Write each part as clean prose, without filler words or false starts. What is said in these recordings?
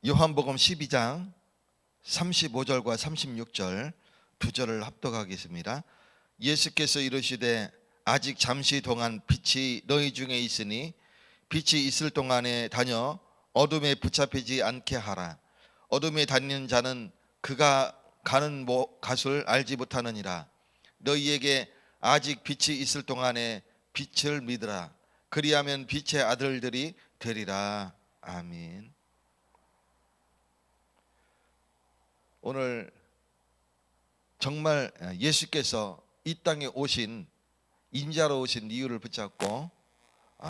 요한복음 12장 35절과 36절 두 절을 합독하겠습니다. 예수께서 이르시되 아직 잠시 동안 빛이 너희 중에 있으니 빛이 있을 동안에 다녀 어둠에 붙잡히지 않게 하라. 어둠에 다니는 자는 그가 가는 곳을 알지 못하느니라. 너희에게 아직 빛이 있을 동안에 빛을 믿으라. 그리하면 빛의 아들들이 되리라. 아멘. 오늘 정말 예수께서 이 땅에 오신 인자로 오신 이유를 붙잡고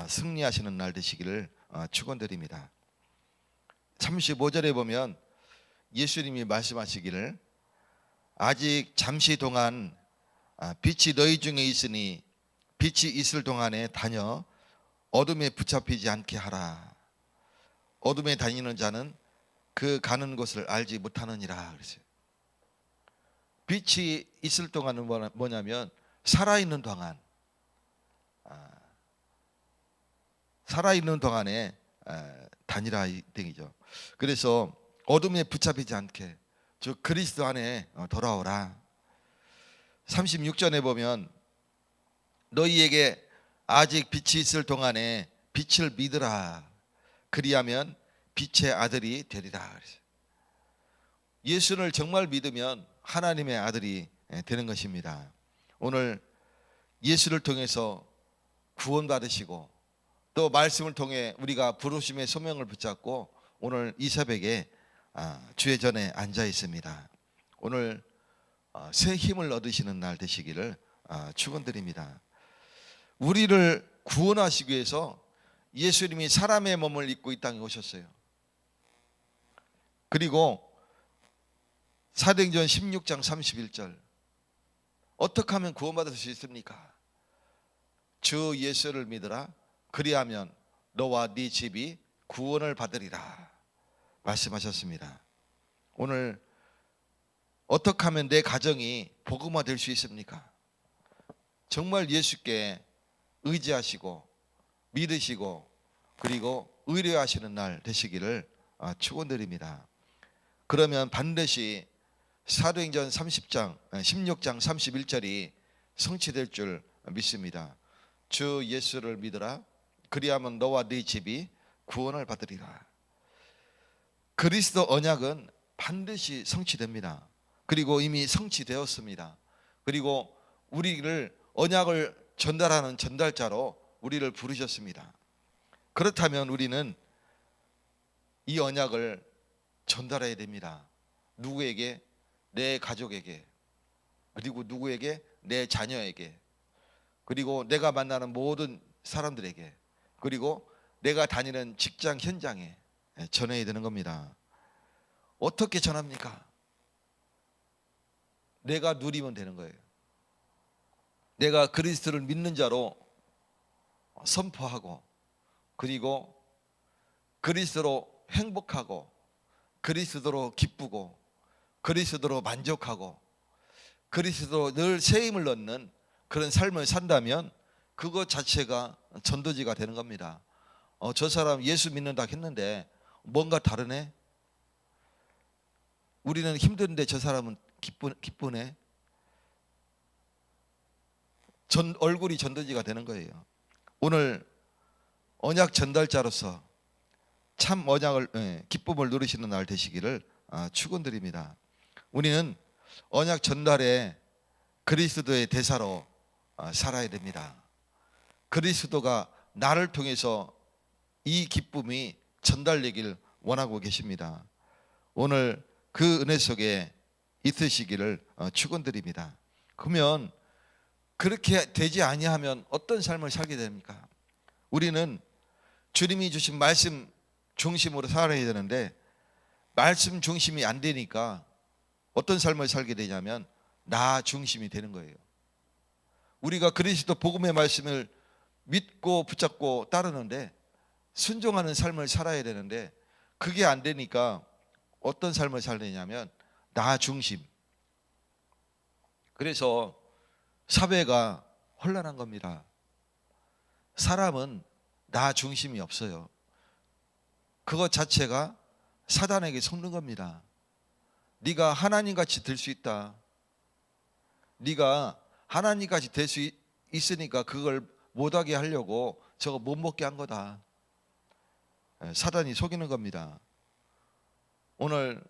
승리하시는 날 되시기를 축원드립니다. 35절에 보면 예수님이 말씀하시기를 아직 잠시 동안 빛이 너희 중에 있으니 빛이 있을 동안에 다녀 어둠에 붙잡히지 않게 하라. 어둠에 다니는 자는 그 가는 곳을 알지 못하느니라 그랬어요. 빛이 있을 동안은 뭐냐면 살아있는 동안, 살아있는 동안에 다니라 이 등이죠. 그래서 어둠에 붙잡히지 않게 즉 그리스도 안에 돌아오라. 36절에 보면 너희에게 아직 빛이 있을 동안에 빛을 믿으라. 그리하면 빛의 아들이 되리라. 예수를 정말 믿으면 하나님의 아들이 되는 것입니다. 오늘 예수를 통해서 구원받으시고 또 말씀을 통해 우리가 부르심의 소명을 붙잡고 오늘 이 새벽에 주의 전에 앉아 있습니다. 오늘 새 힘을 얻으시는 날 되시기를 축원드립니다. 우리를 구원하시기 위해서 예수님이 사람의 몸을 입고 이 땅에 오셨어요. 그리고 사도행전 16장 31절 어떻게 하면 구원받을 수 있습니까? 주 예수를 믿으라. 그리하면 너와 네 집이 구원을 받으리라 말씀하셨습니다. 오늘 어떻게 하면 내 가정이 복음화될 수 있습니까? 정말 예수께 의지하시고 믿으시고 그리고 의뢰하시는 날 되시기를 축원드립니다. 그러면 반드시 사도행전 16장 31절이 성취될 줄 믿습니다. 주 예수를 믿으라. 그리하면 너와 네 집이 구원을 받으리라. 그리스도 언약은 반드시 성취됩니다. 그리고 이미 성취되었습니다. 그리고 우리를 언약을 전달하는 전달자로 우리를 부르셨습니다. 그렇다면 우리는 이 언약을 전달해야 됩니다. 누구에게? 내 가족에게, 그리고 누구에게? 내 자녀에게, 그리고 내가 만나는 모든 사람들에게, 그리고 내가 다니는 직장 현장에 전해야 되는 겁니다. 어떻게 전합니까? 내가 누리면 되는 거예요. 내가 그리스도를 믿는 자로 선포하고 그리고 그리스도로 행복하고 그리스도로 기쁘고 그리스도로 만족하고 그리스도로 늘 새 힘을 얻는 그런 삶을 산다면 그것 자체가 전도지가 되는 겁니다. 저 사람 예수 믿는다 했는데 뭔가 다르네. 우리는 힘든데 저 사람은 기쁘네. 얼굴이 전도지가 되는 거예요. 오늘 언약 전달자로서 참 언약을 기쁨을 누리시는 날 되시기를 축원드립니다. 우리는 언약 전달에 그리스도의 대사로 살아야 됩니다. 그리스도가 나를 통해서 이 기쁨이 전달되길 원하고 계십니다. 오늘 그 은혜 속에 있으시기를 축원드립니다. 그러면 그렇게 되지 아니하면 어떤 삶을 살게 됩니까? 우리는 주님이 주신 말씀 중심으로 살아야 되는데 말씀 중심이 안 되니까 어떤 삶을 살게 되냐면 나 중심이 되는 거예요. 우리가 그리스도 복음의 말씀을 믿고 붙잡고 따르는데 순종하는 삶을 살아야 되는데 그게 안 되니까 어떤 삶을 살느냐면 나 중심. 그래서 사회가 혼란한 겁니다. 사람은 나 중심이 없어요. 그것 자체가 사단에게 속는 겁니다. 네가 하나님같이 될 수 있다. 네가 하나님같이 될 수 있으니까 그걸 못하게 하려고 저거 못 먹게 한 거다. 사단이 속이는 겁니다. 오늘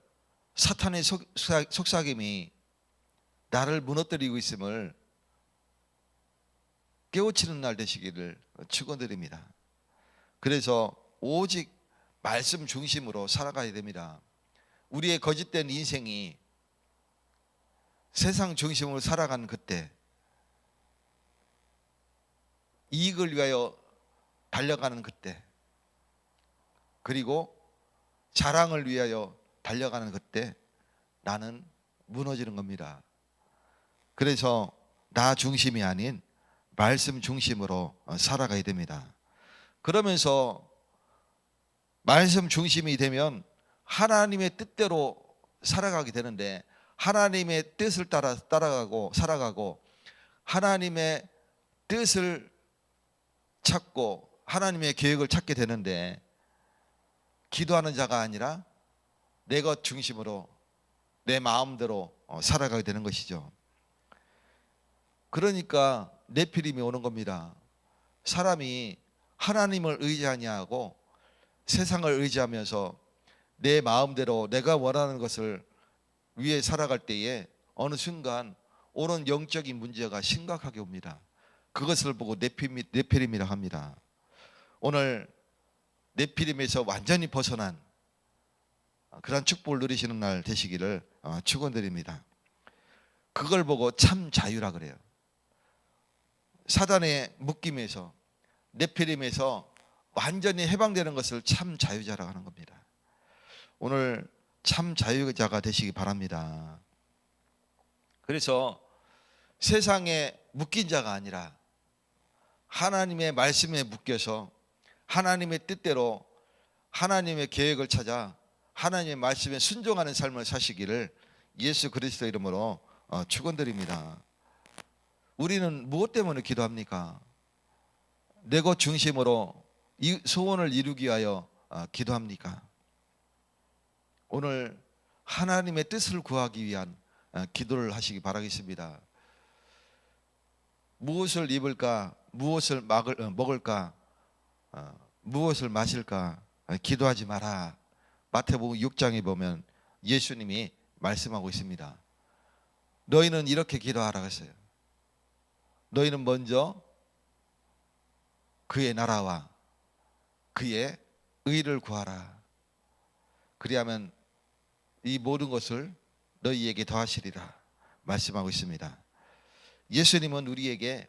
사탄의 속삭임이 나를 무너뜨리고 있음을 깨우치는 날 되시기를 축원드립니다. 그래서 오직 말씀 중심으로 살아가야 됩니다. 우리의 거짓된 인생이 세상 중심으로 살아가는 그때, 이익을 위하여 달려가는 그때, 그리고 자랑을 위하여 달려가는 그때 나는 무너지는 겁니다. 그래서 나 중심이 아닌 말씀 중심으로 살아가야 됩니다. 그러면서 말씀 중심이 되면 하나님의 뜻대로 살아가게 되는데, 하나님의 뜻을 따라가고 살아가고 하나님의 뜻을 찾고 하나님의 계획을 찾게 되는데, 기도하는 자가 아니라 내 것 중심으로 내 마음대로 살아가게 되는 것이죠. 그러니까 네피림이 오는 겁니다. 사람이 하나님을 의지하지 않고 세상을 의지하면서 내 마음대로 내가 원하는 것을 위해 살아갈 때에 어느 순간 오는 영적인 문제가 심각하게 옵니다. 그것을 보고 네피림이라 합니다. 오늘 네피림에서 완전히 벗어난 그런 축복을 누리시는 날 되시기를 축원드립니다. 그걸 보고 참 자유라 그래요. 사단의 묶임에서, 네피림에서 완전히 해방되는 것을 참 자유자라고 하는 겁니다. 오늘 참 자유자가 되시기 바랍니다. 그래서 세상에 묶인 자가 아니라 하나님의 말씀에 묶여서 하나님의 뜻대로 하나님의 계획을 찾아 하나님의 말씀에 순종하는 삶을 사시기를 예수 그리스도 이름으로 축원드립니다. 우리는 무엇 때문에 기도합니까? 내 것 중심으로 이 소원을 이루기 위하여 기도합니까? 오늘 하나님의 뜻을 구하기 위한 기도를 하시기 바라겠습니다. 무엇을 입을까? 무엇을 먹을까? 무엇을 마실까? 기도하지 마라. 마태복음 6장에 보면 예수님이 말씀하고 있습니다. 너희는 이렇게 기도하라고 했어요. 너희는 먼저 그의 나라와 그의 의를 구하라. 그리하면 이 모든 것을 너희에게 더하시리라 말씀하고 있습니다. 예수님은 우리에게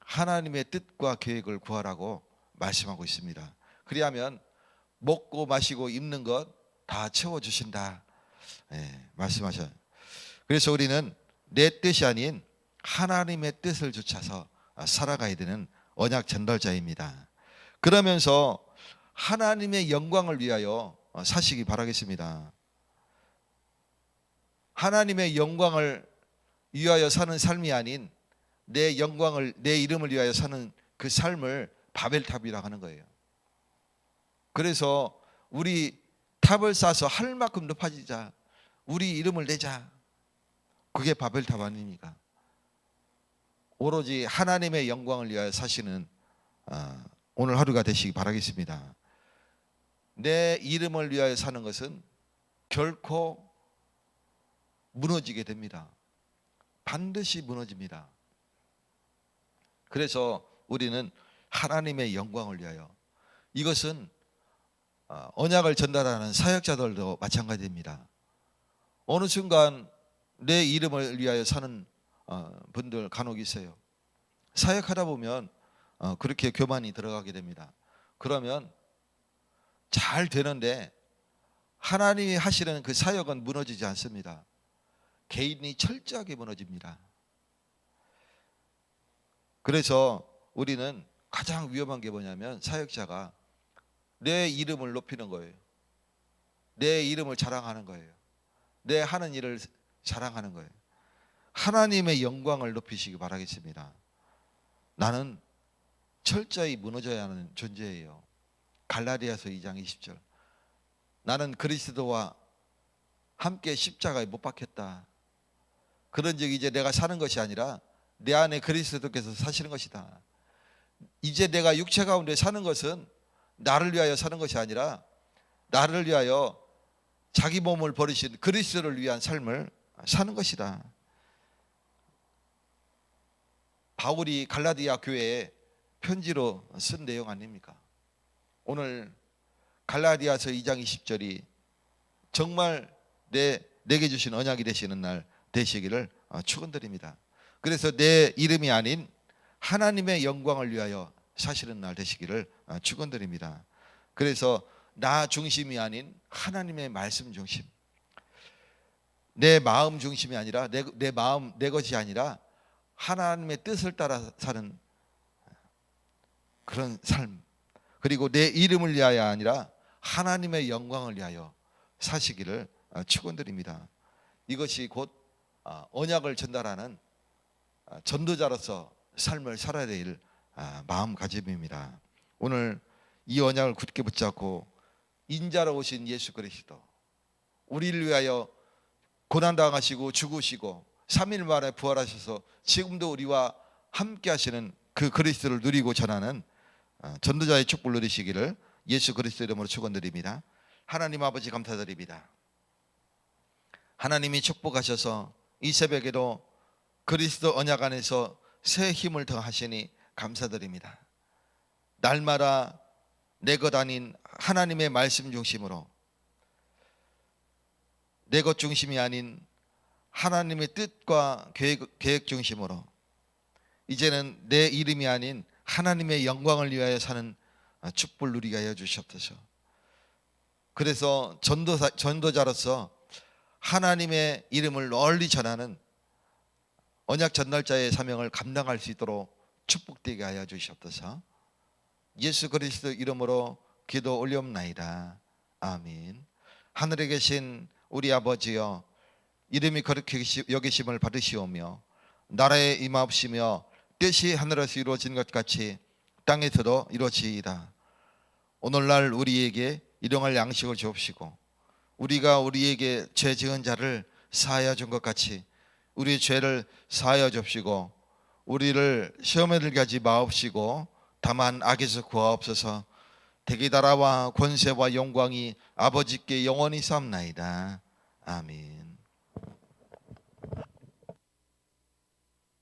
하나님의 뜻과 계획을 구하라고 말씀하고 있습니다. 그리하면 먹고 마시고 입는 것 다 채워주신다 말씀하셔요. 그래서 우리는 내 뜻이 아닌 하나님의 뜻을 좇아서 살아가야 되는 언약 전달자입니다. 그러면서 하나님의 영광을 위하여 사시기 바라겠습니다. 하나님의 영광을 위하여 사는 삶이 아닌 내 영광을, 내 이름을 위하여 사는 그 삶을 바벨탑이라고 하는 거예요. 그래서 우리 탑을 쌓아서 할 만큼 높아지자, 우리 이름을 내자, 그게 바벨탑 아닙니까? 오로지 하나님의 영광을 위하여 사시는 오늘 하루가 되시기 바라겠습니다. 내 이름을 위하여 사는 것은 결코 무너지게 됩니다. 반드시 무너집니다. 그래서 우리는 하나님의 영광을 위하여, 이것은 언약을 전달하는 사역자들도 마찬가지입니다. 어느 순간 내 이름을 위하여 사는 분들 간혹 있어요. 사역하다 보면 그렇게 교만이 들어가게 됩니다. 그러면 잘 되는데 하나님이 하시는 그 사역은 무너지지 않습니다. 개인이 철저하게 무너집니다. 그래서 우리는 가장 위험한 게 뭐냐면, 사역자가 내 이름을 높이는 거예요. 내 이름을 자랑하는 거예요. 내 하는 일을 자랑하는 거예요. 하나님의 영광을 높이시기 바라겠습니다. 나는 철저히 무너져야 하는 존재예요. 갈라디아서 2장 20절. 나는 그리스도와 함께 십자가에 못 박혔다. 그런즉 이제 내가 사는 것이 아니라 내 안에 그리스도께서 사시는 것이다. 이제 내가 육체 가운데 사는 것은 나를 위하여 사는 것이 아니라 나를 위하여 자기 몸을 버리신 그리스도를 위한 삶을 사는 것이다. 바울이 갈라디아 교회에 편지로 쓴 내용 아닙니까? 오늘 갈라디아서 2장 20절이 정말 내게 주신 언약이 되시는 날 되시기를 축원드립니다. 그래서 내 이름이 아닌 하나님의 영광을 위하여 사시는 날 되시기를 축원드립니다. 그래서 나 중심이 아닌 하나님의 말씀 중심, 내 마음 중심이 아니라 내 마음 내 것이 아니라 하나님의 뜻을 따라 사는 그런 삶, 그리고 내 이름을 위하여 아니라 하나님의 영광을 위하여 사시기를 축원드립니다. 이것이 곧 언약을 전달하는 전도자로서 삶을 살아야 될 마음가짐입니다. 오늘 이 언약을 굳게 붙잡고 인자로 오신 예수 그리스도, 우리를 위하여 고난당하시고 죽으시고 3일 만에 부활하셔서 지금도 우리와 함께 하시는 그 그리스도를 누리고 전하는 전도자의 축복을 누리시기를 예수 그리스도 이름으로 축원드립니다. 하나님 아버지 감사드립니다. 하나님이 축복하셔서 이 새벽에도 그리스도 언약 안에서 새 힘을 더하시니 감사드립니다. 날마다 내 것 아닌 하나님의 말씀 중심으로, 내 것 중심이 아닌 하나님의 뜻과 계획 중심으로, 이제는 내 이름이 아닌 하나님의 영광을 위하여 사는 축복을 누리게 하여 주시옵소서. 그래서 전도자로서 하나님의 이름을 널리 전하는 언약 전달자의 사명을 감당할 수 있도록 축복되게 하여 주시옵소서. 예수 그리스도 이름으로 기도 올리옵나이다. 아멘. 하늘에 계신 우리 아버지여, 이름이 거룩히 여기심을 받으시오며 나라에 임하옵시며 뜻이 하늘에서 이루어진 것 같이 땅에서도 이루어지이다. 오늘날 우리에게 일용할 양식을 주옵시고 우리가 우리에게 죄 지은 자를 사하여 준 것 같이 우리의 죄를 사하여 주옵시고 우리를 시험에 들게 하지 마옵시고 다만 악에서 구하옵소서. 대기다라와 권세와 영광이 아버지께 영원히 삼나이다. 아멘.